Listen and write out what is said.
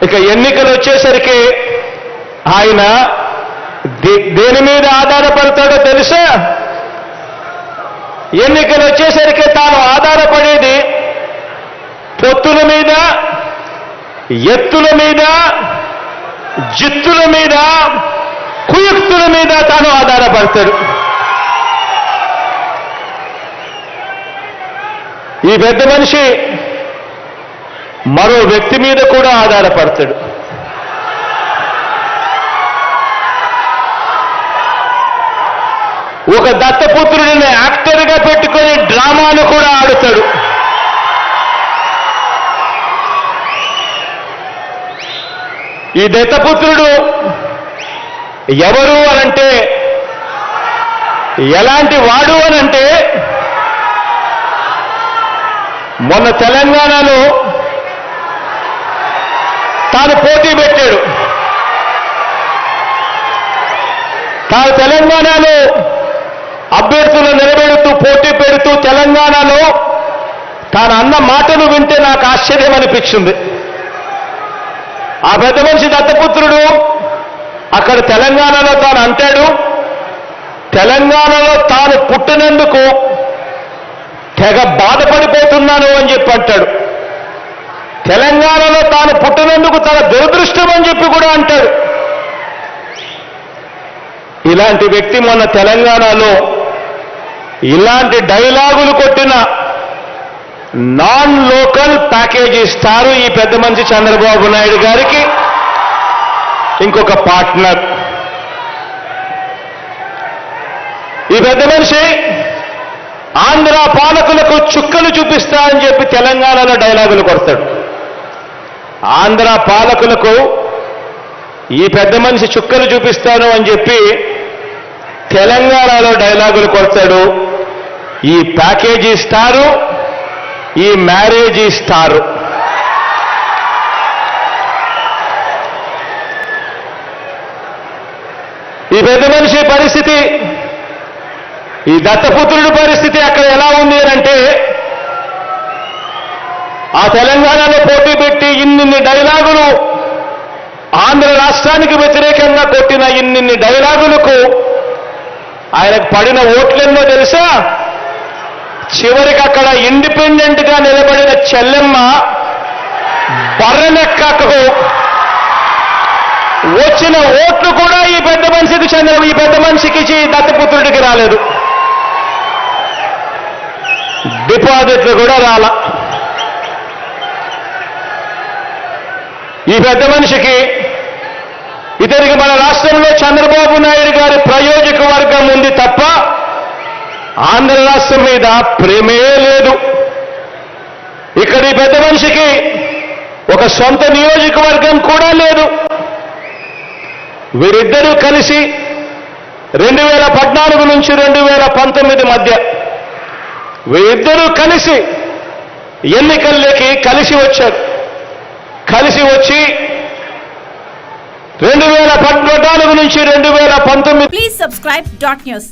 ఇక ఎన్నికలు వచ్చేసరికి ఆయన దేని మీద ఆధారపడతాడో తెలుసా? ఎన్నికలు వచ్చేసరికి తాను ఆధారపడేది పొత్తుల మీద, ఎత్తుల మీద, జిత్తుల మీద, కుయుక్తుల మీద తాను ఆధారపడతాడు. ఈ పెద్ద మనిషి మరో వ్యక్తి మీద కూడా ఆధారపడతాడు. ఒక దత్తపుత్రుడిని యాక్టర్గా పెట్టుకొని డ్రామాను కూడా ఆడుతాడు. ఈ దత్తపుత్రుడు ఎవరు అనంటే, ఎలాంటి వాడు అనంటే, మొన్న తెలంగాణలో తాను పోటీ పెట్టాడు. తాను తెలంగాణలో అభ్యర్థులు నిలబెడుతూ పోటీ పెడుతూ తెలంగాణలో తాను అన్న మాటలు వింటే నాకు ఆశ్చర్యం అనిపించింది. ఆ పెద్ద మనిషి దత్తపుత్రుడు అక్కడ తెలంగాణలో తాను అంటాడు, తెలంగాణలో తాను పుట్టినందుకు తెగ బాధపడిపోతున్నాను అని చెప్పి అంటాడు. తెలంగాణలో తాను పుట్టినందుకు తన దురదృష్టం అని చెప్పి కూడా అంటాడు. ఇలాంటి వ్యక్తి మొన్న తెలంగాణలో ఇలాంటి డైలాగులు కొట్టిన నాన్ లోకల్ ప్యాకేజీ ఇస్తారు ఈ పెద్ద మనిషి చంద్రబాబు నాయుడు గారికి ఇంకొక పార్ట్నర్. ఈ పెద్ద మనిషి ఆంధ్ర పాలకులకు చుక్కలు చూపిస్తా అని చెప్పి తెలంగాణలో డైలాగులు కొడతాడు. ఆంధ్ర పాలకులకు ఈ పెద్ద మనిషి చుక్కలు చూపిస్తాను అని చెప్పి తెలంగాణలో డైలాగులు కొడతాడు. ఈ ప్యాకేజీ స్టారు, ఈ మ్యారేజీ స్టారు. ఈ పెద్ద మనిషి పరిస్థితి, ఈ దత్తపుత్రుడి పరిస్థితి అక్కడ ఎలా ఉంది అంటే, ఆ తెలంగాణలో పోటీ పెట్టి ఇన్ని డైలాగులు ఆంధ్ర రాష్ట్రానికి వ్యతిరేకంగా కొట్టిన ఇన్ని డైలాగులకు ఆయనకు పడిన ఓట్లెన్నో తెలుసా? చివరికి అక్కడ ఇండిపెండెంట్ గా నిలబడిన చెల్లెమ్మ బర్రెనెక్కకు వచ్చిన ఓట్లు కూడా ఈ పెద్ద మనిషికి దత్తపుత్రుడికి రాలేదు. డిపాజిట్లు కూడా రాలా. ఈ పెద్ద మనిషికి ఇతనికి మన రాష్ట్రంలో చంద్రబాబు నాయుడు గారి ప్రయోజక వర్గం ఉంది తప్ప ఆంధ్ర రాష్ట్రం మీద ప్రేమే లేదు. ఇక్కడ ఈ పెద్ద మనిషికి ఒక సొంత నియోజకవర్గం కూడా లేదు. వీరిద్దరూ కలిసి 2014 నుంచి 2019 మధ్య వీరిద్దరూ కలిసి ఎన్నికల్లోకి కలిసి వచ్చారు. కలిసి వచ్చి 2014 నుంచి 2019. Please subscribe .news.